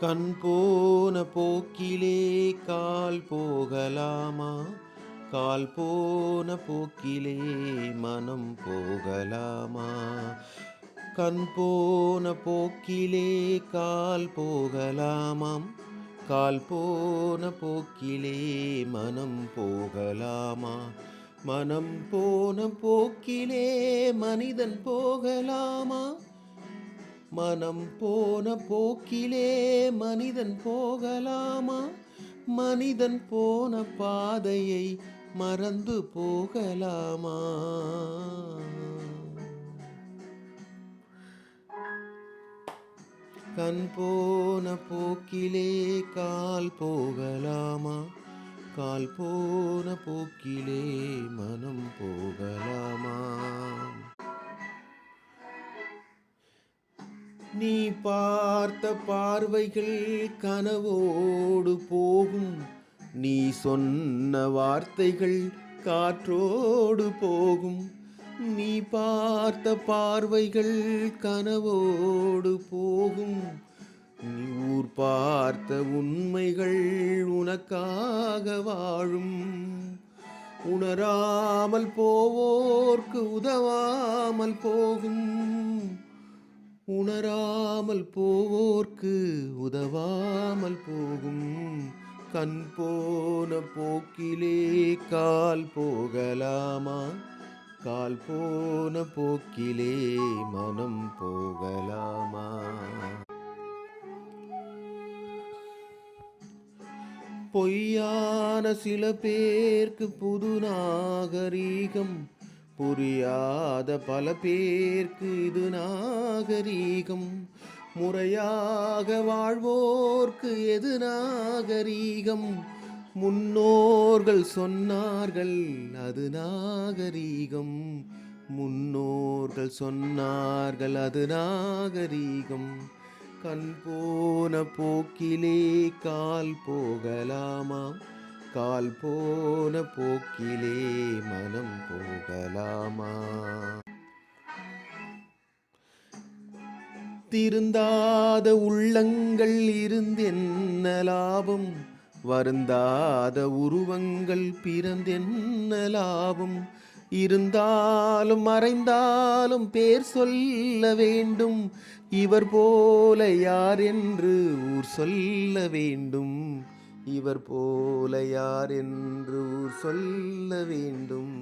கண் போன போக்கிலே கால் போகலாமா? கால் போன போக்கிலே மனம் போகலாமா? கண் போன போக்கிலே கால் போகலாமாம். கால் போன போக்கிலே மனம் போகலாமா? மனம் போன போக்கிலே மனிதன் போகலாமா? மனம் போன போக்கிலே மனிதன் போகலாமா? மனிதன் போன பாதையை மறந்து போகலாமா? கண் போன போக்கிலே கால் போகலாமா? கால் போன போக்கிலே மனம் போகலாமா? நீ பார்த்த பார்வைகள் கனவோடு போகும். நீ சொன்ன வார்த்தைகள் காற்றோடு போகும். நீ பார்த்த பார்வைகள் கனவோடு போகும். நீ ஊர் பார்த்த உண்மைகள் உனக்காக வாழும். உணராமல் போவோர்க்கு உதவாமல் போகும். உணராமல் போவோர்க்கு உதவாமல் போகும். கண் போன போக்கிலே கால் போகலாமா? கால் போன போக்கிலே மனம் போகலாமா? பொய்யான சில பேர்க்கு புது நாகரீகம். புரியாத பல பேர்க்கு இது நாகரீகம். முறையாக வாழ்வோர்க்கு எது நாகரீகம்? முன்னோர்கள் சொன்னார்கள் அது நாகரீகம். முன்னோர்கள் சொன்னார்கள் அது நாகரீகம். கண் போன போக்கிலே கால் போகலாமா? கால் போன போக்கிலே மனம் போகலாமா? திருந்தாத உள்ளங்கள் இருந்தென்ன லாபம்? வருந்தாத உருவங்கள் பிறந்தென்ன லாபம்? இருந்தாலும் மறைந்தாலும் பேர் சொல்ல வேண்டும். இவர் போல யார் என்று ஊர் சொல்ல வேண்டும். இவர் போல யார் என்று ஊர் சொல்ல வேண்டும்.